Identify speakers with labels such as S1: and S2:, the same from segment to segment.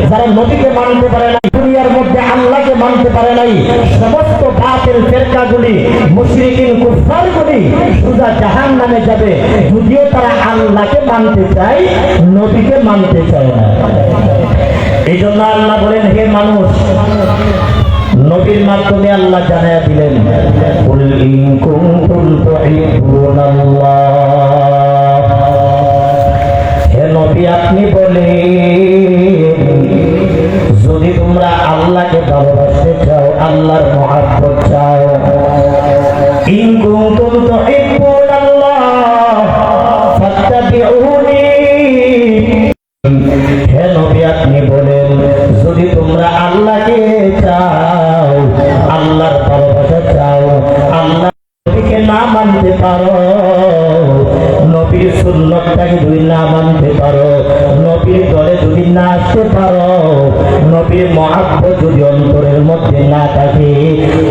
S1: যারা নবীকে মানতে পারে নাই, দুনিয়ার মধ্যে আল্লাহকে মানতে পারে নাই, সমস্ত বাতিল ফিরকাগুলি, মুশরিকিন কুফারগুলি সোজা জাহান্নামে যাবে, যদিও তারা আল্লাহকে মানতে চায়, নবীকে মানতে চায় না। এই জন্য আল্লাহ বলেন, হে মানুষ, নবীর মাধ্যমে আল্লাহ জানায়া দিলেন, কুল ইন কুনতুম তুহিব্বুনাল্লাহ, হে নবী আপনি বলেন, যদি তোমরা আল্লাহকে ভালোবাসতে চাও, আল্লাহর মহব্বত চাও, ইন কুনতুম তুহিব্বুনাল্লাহ ফাত্তাবিউনি, হে নবী আপনি বলেন, যদি তোমরা আল্লাহকে চাও, আল্লাহর ভালোবাসা চাও, আল্লাহ নবীকে না মানতে পারো, নবীর সুন্নতটাকে যদি না মানতে পারো, নবীর দলে যদি না আসতে পারো, নবীর মহব্বত যদি অন্তরের মধ্যে না থাকে,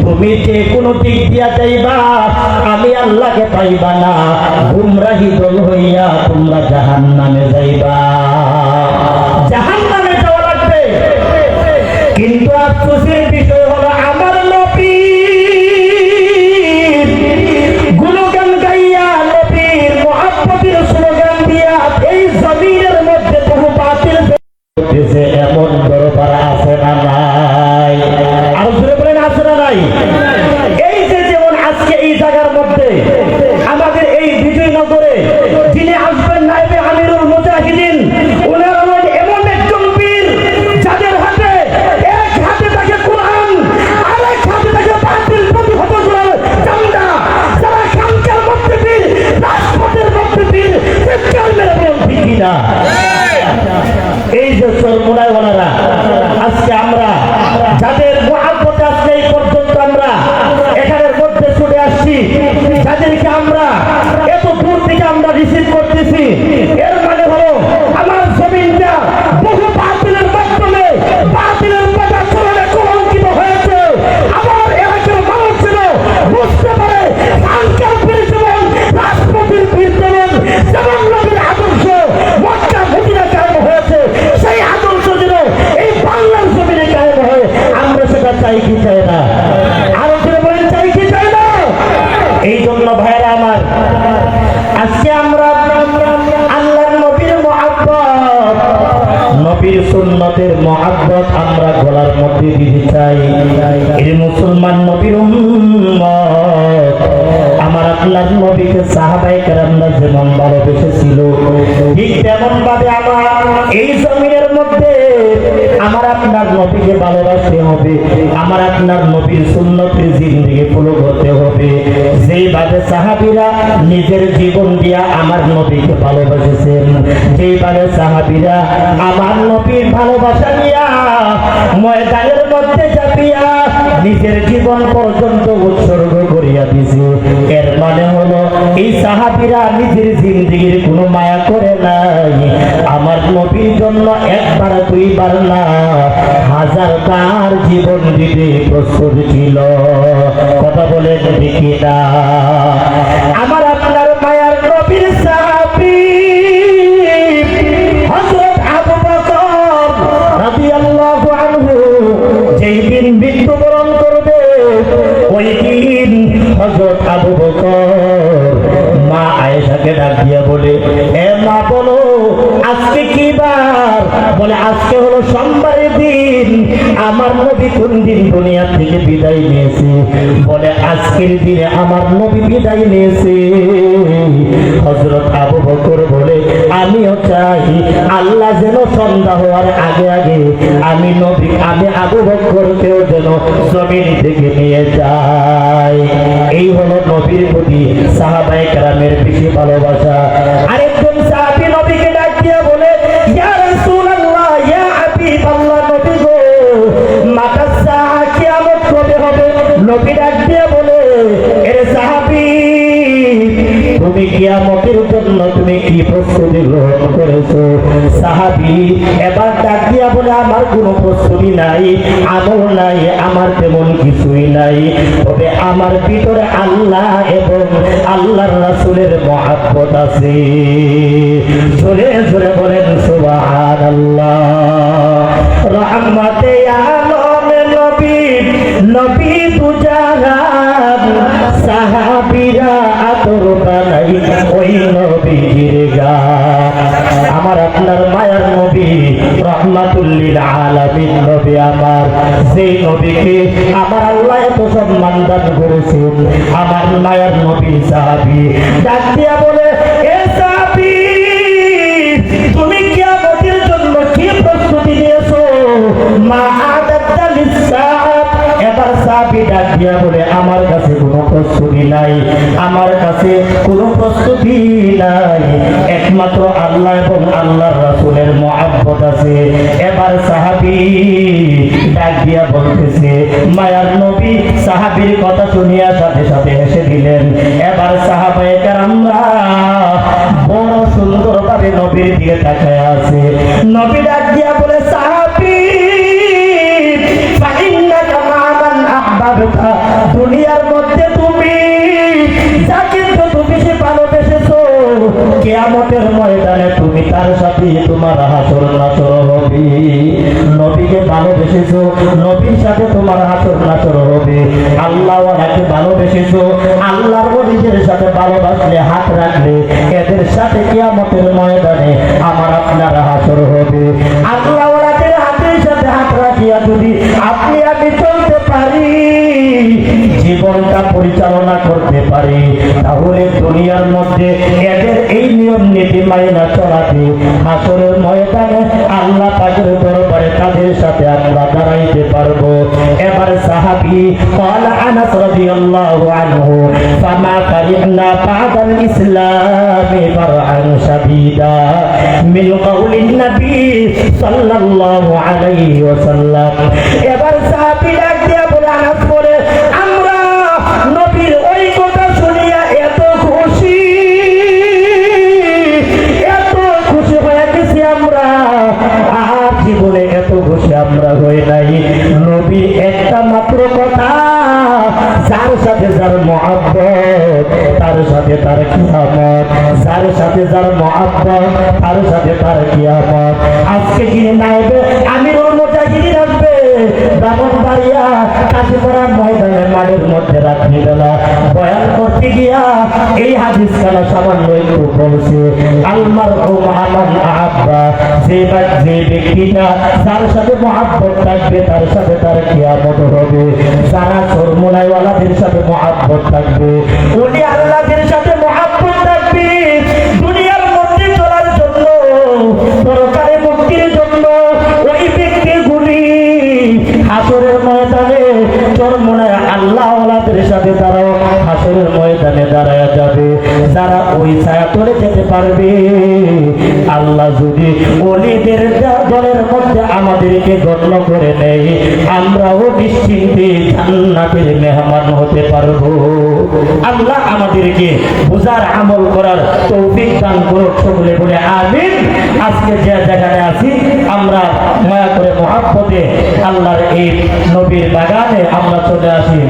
S1: তুমি যে কোনো দিক দিয়া যাইবা, আমি আল্লাহকে পাইবা না, গুমরাহি দল হইয়া তোমরা জাহান্নামে যাইবা, জাহান্নামে যাওয়া লাগবে। কিন্তু আফসোসের বিষয় হলো, আমার নবীর গুণগান গাইয়া, নবীর মুহাব্বতের স্লোগান দিয়া এই জমিনের মধ্যে বহু বাতিল যে এমন দরবার আছে না নাই? আর জোরে বলেন, আছে না নাই? এই যে যেমন আজকে এই জায়গার মধ্যে আমাদের এই বিজয়নগরে যিনি আসবেন নায়েবে আমিরুল মুজাহিদিন, ওনার এমন একজন বীর, যাদের হাতে এক হাতে থাকে কোরআন, আরেক হাতে থাকে বাতিল প্রতিহত করার ঝান্ডা, যারা খানকার মধ্যে বীর, রাজপথের মধ্যে বীর, চিৎকার মেরে বলেন ঠিক কিনা? এই যে চরমোনাইওয়ালারা, আজকে আমরা যাদের মুহাব্বতে আজকে এই পর্যন্ত আমরা এখানের মধ্যে ছুটে আসছি, যাদেরকে আমরা এত দূর থেকে আমরা রিসিভ করতেছি, এর মানে হলো আমার জমিনটা বহু বাতিলের মাধ্যমে, বাতিলের পদাচরণে কলঙ্কিত হয়েছে। আমার এলাকার মানুষজন বুঝতে পারে, খানকার বীর যেমন, রাজপথের বীর যেমন, যেমন নবীর আদর্শ মক্কা মদিনা কায়েম হয়েছে, সেই আদর্শ যেন এই বাংলার জমিনে কায়েম হয়। আমরা সেটা চাই কি চাই না? আরো করে বলেন, চাই কি চাই না? এই জন্য ভাইরা আমার, আজকে আমরা আল্লাহর নবীর মুহাব্বত, নবীর সুন্নতের মুহাব্বত আমরা গলার মধ্যে দিতে চাই। এই মুসলমান নবীর উম্মত, আমার আল্লাহর নবীকে সাহাবায়ে কেরামরা যেমন ভালোবেসেছিল, ঠিক তেমন ভাবে আমার এই জমিনের মধ্যে আমার আপনার নবীকে ভালোবাসতে হবে, আমার আপনার নবীর সুন্নতের জিন্দেগি ফলো করতে হবে। যেইভাবে সাহাবীরা নিজের জীবন দিয়া আমার নবীকে ভালোবাসেছেন, যেইভাবে সাহাবীরা আমার নবীর ভালোবাসা নিয়া ময়দানের মধ্যে চাপিয়া নিজের জীবন পর্যন্ত উৎসর্গ করিয়া দিছে, এর মানে হলো এই সাহাবীরা নিজের জিন্দেগির কোনো মায়া করে নাই, আমার নবীর জন্য একবার দুইবার না, হাজারবার জীবন দিতে প্রস্তুত ছিল। কথা বলে দেখি না? আমার আপনার মায়ার নবীর সাহাবী হযরত আবু বকর রাদিয়াল্লাহু আনহু যেই দিন মৃত্যুবরণ করবে, ওই দিন হযরত আবু বকর মা আয়েশাকে ডাক দিয়া বলে, এ মা বলো আজকে কি বার? বলে আজকে হলো সোমবারের দিন। আমার নবী কোন দিন দুনিয়া থেকে বিদায় নিয়েছে? বলে আজকের দিনে আমার নবী বিদায় নিয়েছে। হযরত আবু বকর বলে, আমিও চাই আল্লাহ যেন সন্ধ্যা হওয়ার আগে আগে আমি আবু বকরকেও যেন জমিন থেকে নিয়ে যায়। এই হলো নবীর প্রতি সাহাবায়ে কেরামের বেশি ভালোবাসা। আরেকজন সাহাবী নবীকে ডাক দিয়ে বলে, ইয়া রাসূলুল্লাহ, ইয়া হাবিবাল্লাহ, নবী গো, মাতা সাআ কিয়ামত কবে হবে? নবী ডাক দিয়ে বলে, এর সাহাবী, তুমি কিয়ামতের জন্য তুমি কি প্রস্তুতি গ্রহণ করেছো? সাহাবী এবার ডাক দিয়া বলে, আমার কোনো প্রস্তুতি নাই, আমল নাই, আমার তেমন কিছুই নাই, তবে আমার ভিতরে আল্লাহ এবং আল্লাহর রাসূলের মহব্বত আছে। জোরে জোরে বলেন সুবহানাল্লাহ। রহমাতুল লিল আলামিন নবী আমার, যেই নবীকে আমার আল্লাহ এত সম্মান দান করেছেন, আমার মায়ের নবী সাহাবী ডাক দিয়া বলে, এ সাহাবী তুমি কিয়ামতের জন্য কি প্রস্তুতি নিয়েছো? মা আদাত্তা লিস-সাআত। এবার সাহাবী ডাক দিয়া বলে, আমার কাছে কোনো প্রস্তুতি নাই, আমার কাছে কোনো প্রস্তুতি নাই, একমাত্র আল্লাহ এবং আল্লাহর রাসূলের মহব্বত আছে। এবার সাহাবী ডাক দিয়া বলতেছে, মায়ার নবী সাহাবীর কথা শুনিয়া সাথে সাথে হেসে দিলেন। এবার সাহাবায়ে কেরামরা বড় সুন্দরভাবে নবীর দিকে তাকায় আছে। নবী ডাক দিয়া বলে, সাহাবী ফাইন্নাকা মা'মান আহবাবতা, দুনিয়ার মধ্যে তুমি যাকে তুমি বেশি ভালোবেসেছো, কিয়ামতের ময়দানে তুমি তার সাথে তোমার হাসর নাসর হবে। নবীকে ভালোবেসেছো, নবীর সাথে তোমার হাসর নাসর হবে। আল্লাহওয়ালাকে ভালোবেসেছো, আল্লাহর ওলিদের সাথে ভালোবাসলে, হাত রাখলে, এদের সাথে কিয়ামতের ময়দানে আমার আপনার হাসর হবে। আল্লাহওয়ালাদের হাতের সাথে হাত রাখিয়া যদি আপনি আমি চলতে পারি, জীবনটা পরিচালনা করতে পারি, তাহলে দুনিয়ার মধ্যে এদের এই নিয়ম নীতি মাইনা চলাতে হাসরের ময়দানে আল্লাহ পাকের দরবারে তাদের সাথে আমরা দাঁড়াইতে পারবো। এবার সাহাবী ক্বালা আনাস রাদিয়াল্লাহু আনহু, ফামা কারিহনা বাদাল ইসলামি ফারআন শাদীদা মিন কাউলিন নবী সাল্লাল্লাহু আলাইহি ওয়াসাল্লাম। এবার সাহাবী ডাক দিয়া বলে, আনাস বলে, আমরা নবীর ওই কথা শুনিয়া এত খুশি হয়ে গেছি, আমরা আর জীবনে এত খুশি আমরা হই নাই। নবী একটা মাত্র কথা, যার সাথে যার মহব্বত তার সাথে তার কিয়ামত, যার সাথে যার মহব্বত তার সাথে তার কিয়ামত। আজকে যিনি নাইবে আমিরুল মুজাহিদিন আসবে ব্রাহ্মণবাড়িয়া কাশীপাড়ার ময়দানে মাঠের মধ্যে রাত্রিবেলা বয়ান করতে গিয়া এই হাদিস খানা সামান্য একটু বলছে, আলমার ও আমান আহাব্বা, যে ব্যক্তিটা যার সাথে মহব্বত থাকবে তার সাথে তার কিয়ামত হবে। যারা চরমোনাইওয়ালাদের সাথে মহব্বত থাকবে, উনি আল্লাহদের সাথে মহব্বত থাকবে। দুনিয়ার মধ্যে চলার জন্য, পরকালে মুক্তির জন্য ওই ব্যক্তিগুলি হাসরের ময়দানে চরমোনাই আল্লাহওয়ালাদের সাথে তারাও হাসরের ময়দানে দাঁড়ায় যাবে। যারা ওই ছায়া তলে যেতে পারবে, আল্লাহ যদি ওলিদের দলের মধ্যে আমাদেরকে গণ্য করে নেয়, আমরাও নিশ্চিন্তে জান্নাতের মেহমান হতে পারবো। আল্লাহ আমাদেরকে বুঝার আমল করার তৌফিক দান করুক, সকলে বলে আমিন। আজকে যে জায়গায় আছি আমরা মায়া করে মহব্বতে আল্লাহর এই নবীর বাগানে আমরা চলে আসি।